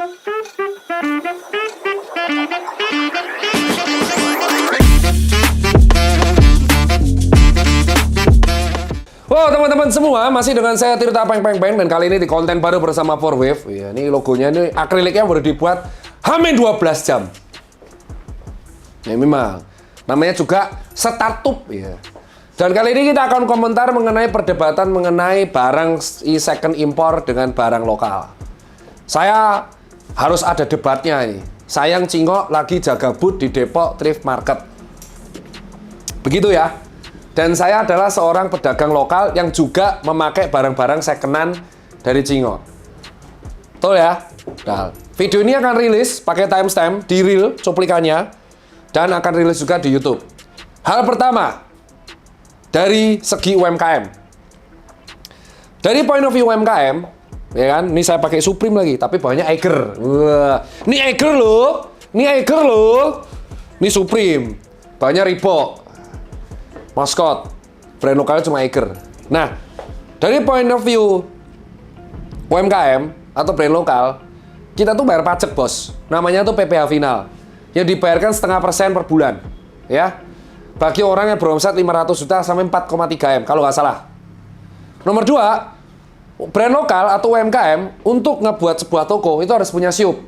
Wow, teman-teman semua, masih dengan saya Tirta Peng dan kali ini di konten baru bersama 4Wave. Ya, ini logonya ini akriliknya baru dibuat hamin 12 jam. Ya memang. Namanya juga startup ya. Dan kali ini kita akan komentar mengenai perdebatan mengenai barang second impor dengan barang lokal. Saya harus ada debatnya ini. Sayang Cingok lagi jaga booth di Depok Thrift Market. Begitu ya. Dan saya adalah seorang pedagang lokal yang juga memakai barang-barang secondan dari Cingok. Betul ya? Nah, video ini akan rilis pakai timestamp di reel cuplikannya dan akan rilis juga di YouTube. Hal pertama, dari segi UMKM. Dari point of view UMKM, ya kan? Ini saya pakai Supreme lagi, tapi bawahnya Eiger. Wah, ini Eiger loh. Ini Eiger loh. Ini Supreme. Bawahnya Reebok. Maskot, brand lokalnya cuma Eiger. Nah, dari point of view UMKM atau brand lokal, kita tuh bayar pajak, bos. Namanya tuh PPh final. Yang dibayarkan 0,5% per bulan. Ya. Bagi orang yang beromset 500 juta sampai 4,3 M, kalau nggak salah. Nomor 2, brand lokal atau UMKM, untuk ngebuat sebuah toko, itu harus punya SIUP.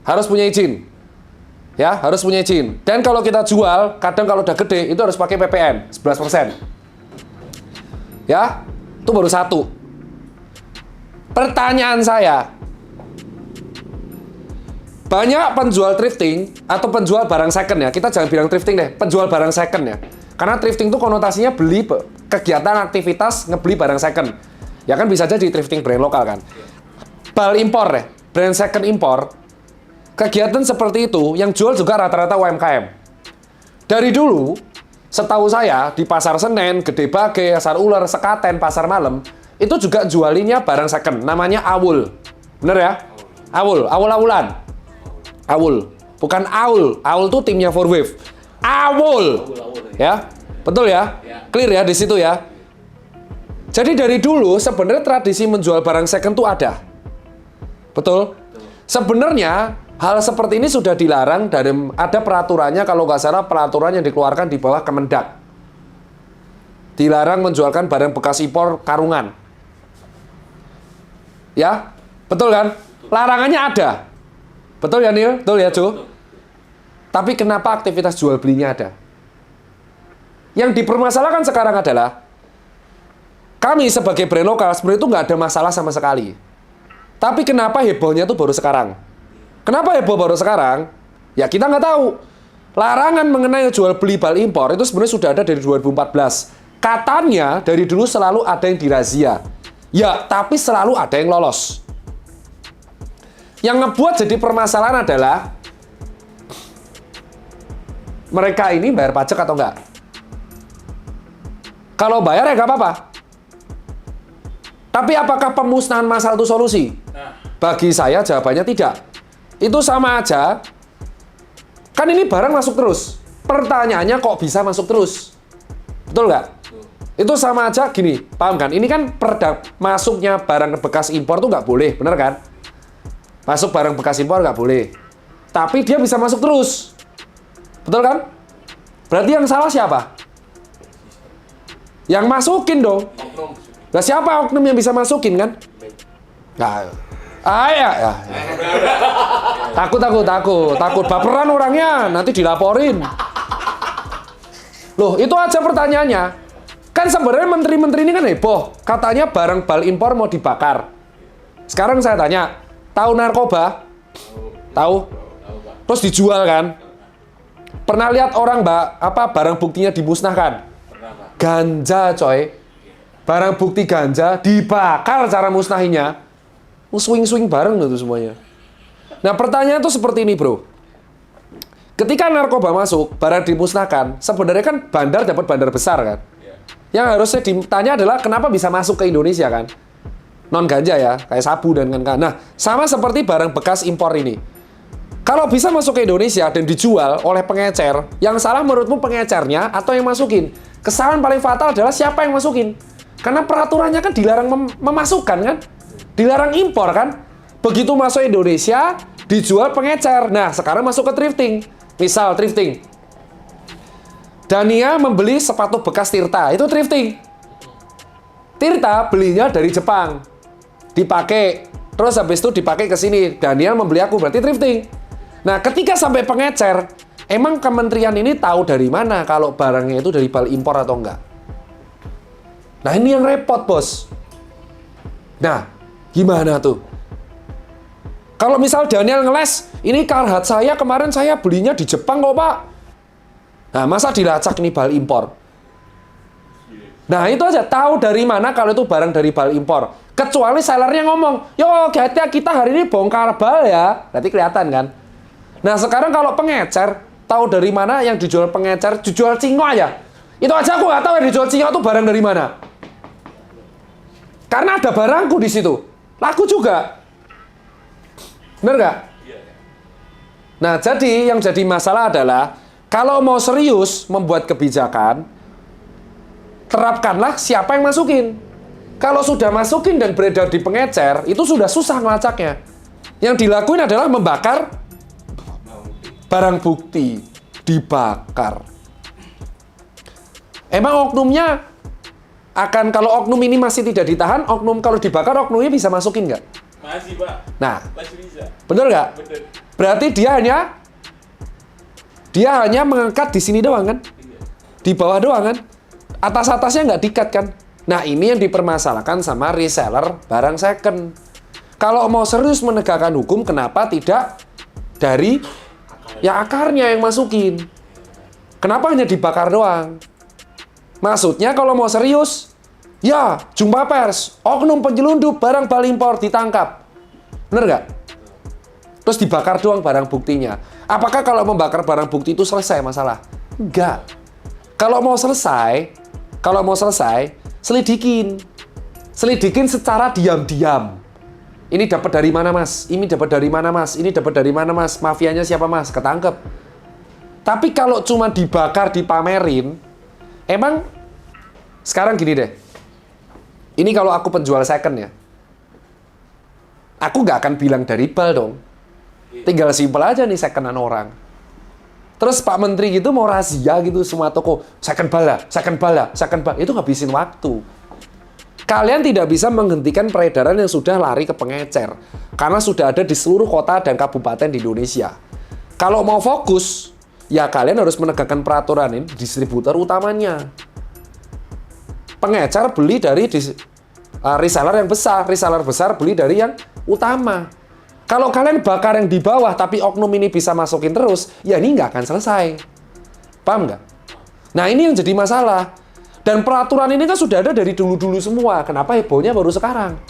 Harus punya izin. Ya, harus punya izin. Dan kalau kita jual, kadang kalau udah gede, itu harus pakai PPN, 11%. Ya, itu baru satu. Pertanyaan saya, banyak penjual thrifting atau penjual barang second ya, kita jangan bilang thrifting deh, penjual barang second ya. Karena thrifting itu konotasinya beli kegiatan aktivitas ngebeli barang second. Ya kan bisa jadi thrifting brand lokal kan. Bal impor deh, brand second impor. Kegiatan seperti itu yang jual juga rata-rata UMKM. Dari dulu, setahu saya di Pasar Senen, Gede Bage, Pasar Uler, Sekaten, Pasar Malam, itu juga jualinya barang second, namanya Awul. Bener ya? Awul, awul-awulan. Awul, bukan Aul. Aul tuh timnya 4Wave. Awul. Ya, betul ya? Clear ya di situ ya? Jadi dari dulu sebenarnya tradisi menjual barang second tuh ada. Betul? Sebenarnya hal seperti ini sudah dilarang dari ada peraturannya, kalau nggak salah peraturan yang dikeluarkan di bawah Kemendak. Dilarang menjualkan barang bekas impor karungan. Ya, betul kan? Larangannya ada. Betul ya Nil? Betul ya Jo? Tapi kenapa aktivitas jual belinya ada? Yang dipermasalahkan sekarang adalah kami sebagai brand lokal sebenarnya itu nggak ada masalah sama sekali. Tapi kenapa hebohnya tuh baru sekarang? Kenapa heboh baru sekarang? Ya kita nggak tahu. Larangan mengenai jual beli bal impor itu sebenarnya sudah ada dari 2014. Katanya dari dulu selalu ada yang dirazia. Ya, tapi selalu ada yang lolos. Yang ngebuat jadi permasalahan adalah mereka ini bayar pajak atau enggak? Kalau bayar ya nggak apa-apa. Tapi apakah pemusnahan massal itu solusi? Bagi saya jawabannya tidak. Itu sama aja. Kan ini barang masuk terus. Pertanyaannya kok bisa masuk terus? Betul nggak? Itu sama aja gini, paham kan? Ini kan masuknya barang bekas impor tuh nggak boleh, bener kan? Masuk barang bekas impor nggak boleh. Tapi dia bisa masuk terus. Betul kan? Berarti yang salah siapa? Yang masukin dong. Nah, siapa oknum yang bisa masukin kan? Nah, ya. Takut baperan orangnya, nanti dilaporin. Loh, itu aja pertanyaannya. Kan sebenarnya menteri-menteri ini kan heboh. Katanya barang bal impor mau dibakar. Sekarang saya tanya, tahu narkoba? Tahu? Terus dijual kan? Pernah lihat orang barang buktinya dimusnahkan? Ganja, coy. Barang bukti ganja dibakar cara musnahinya. Swing-swing bareng itu semuanya. Nah, pertanyaan tuh seperti ini, bro. Ketika narkoba masuk, barang dimusnahkan, sebenarnya kan bandar dapat bandar besar kan? Yang harusnya ditanya adalah kenapa bisa masuk ke Indonesia kan? Non ganja ya, kayak sabu dan kan. Nah, sama seperti barang bekas impor ini. Kalau bisa masuk ke Indonesia dan dijual oleh pengecer, yang salah menurutmu pengecernya atau yang masukin? Kesalahan paling fatal adalah siapa yang masukin? Karena peraturannya kan dilarang memasukkan kan? Dilarang impor kan? Begitu masuk Indonesia, dijual pengecer. Nah, sekarang masuk ke thrifting. Misal thrifting. Dania membeli sepatu bekas Tirta, itu thrifting. Tirta belinya dari Jepang. Dipakai. Terus habis itu dipakai ke sini. Daniel membeli aku, berarti thrifting. Nah, ketika sampai pengecer, emang kementerian ini tahu dari mana kalau barangnya itu dari bal impor atau enggak? Nah, ini yang repot, bos. Nah, gimana tuh? Kalau misal Daniel ngeles, ini Carhartt saya kemarin saya belinya di Jepang kok, Pak. Nah, masa dilacak nih bal impor? Nah, itu aja. Tahu dari mana kalau itu barang dari bal impor. Kecuali sellernya ngomong, yo kita hari ini bongkar bal ya. Berarti kelihatan kan? Nah, sekarang kalau pengecer, tahu dari mana yang dijual pengecer, dijual Cingo aja. Itu aja aku nggak tahu yang dijual Cingo itu barang dari mana. Karena ada barangku di situ. Laku juga. Bener nggak? Nah, jadi yang jadi masalah adalah kalau mau serius membuat kebijakan, terapkanlah siapa yang masukin. Kalau sudah masukin dan beredar di pengecer, itu sudah susah ngelacaknya. Yang dilakuin adalah membakar barang bukti. Dibakar. Emang oknumnya akan, kalau oknum ini masih tidak ditahan, oknum kalau dibakar, oknumnya bisa masukin nggak? Masih, Pak. Nah, masih bisa. Bener nggak? Bener. Berarti dia hanya mengangkat di sini doang kan? Di bawah doang kan? Atas-atasnya nggak dikat kan? Nah, ini yang dipermasalahkan sama reseller barang second. Kalau mau serius menegakkan hukum, kenapa tidak dari ya akarnya yang masukin? Kenapa hanya dibakar doang? Maksudnya kalau mau serius, ya jumpa pers, oknum penyelundup barang bal impor ditangkap. Bener nggak? Terus dibakar doang barang buktinya. Apakah kalau membakar barang bukti itu selesai masalah? Enggak. Kalau mau selesai, selidikin. Selidikin secara diam-diam. Ini dapat dari mana, Mas? Ini dapat dari mana, Mas? Ini dapat dari mana, Mas? Mafianya siapa, Mas? Ketangkep. Tapi kalau cuma dibakar, dipamerin, emang sekarang gini deh. Ini kalau aku penjual second ya. Aku nggak akan bilang dari bal dong. Tinggal simpel aja nih secondan orang. Terus Pak Menteri gitu mau razia gitu semua toko. Second bal lah, second bal lah, second bal. Itu ngabisin waktu. Kalian tidak bisa menghentikan peredaran yang sudah lari ke pengecer. Karena sudah ada di seluruh kota dan kabupaten di Indonesia. Kalau mau fokus, ya kalian harus menegakkan peraturan ini distributor utamanya. Pengecer beli dari reseller yang besar. Reseller besar beli dari yang utama. Kalau kalian bakar yang di bawah, tapi oknum ini bisa masukin terus, ya ini nggak akan selesai. Paham nggak? Nah, ini yang jadi masalah. Dan peraturan ini kan sudah ada dari dulu-dulu semua. Kenapa hebohnya baru sekarang?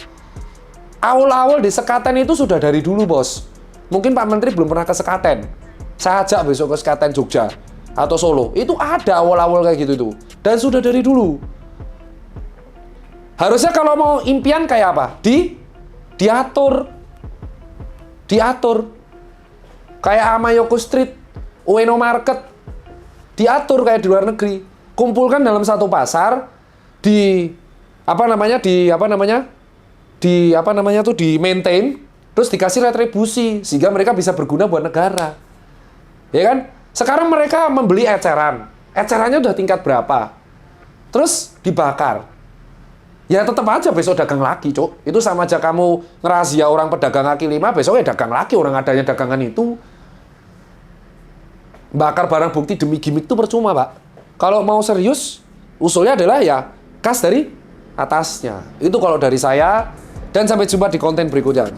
Awal-awal di Sekaten itu sudah dari dulu, bos. Mungkin Pak Menteri belum pernah ke Sekaten. Saya ajak besok ke Sekaten Jogja atau Solo. Itu ada awal-awal kayak gitu tuh. Dan sudah dari dulu. Harusnya kalau mau impian kayak apa? Diatur. Kayak Amayoko Street, Ueno Market. Diatur kayak di luar negeri. Kumpulkan dalam satu pasar di maintain, terus dikasih retribusi sehingga mereka bisa berguna buat negara. Ya kan? Sekarang mereka membeli eceran. Ecerannya udah tingkat berapa? Terus dibakar. Ya tetap aja besok dagang lagi, Cuk. Itu sama aja kamu ngerazia orang pedagang kaki lima, besoknya dagang lagi orang adanya dagangan itu. Bakar barang bukti demi gimmick itu percuma, Pak. Kalau mau serius, usulnya adalah ya kas dari atasnya. Itu kalau dari saya. Dan sampai jumpa di konten berikutnya.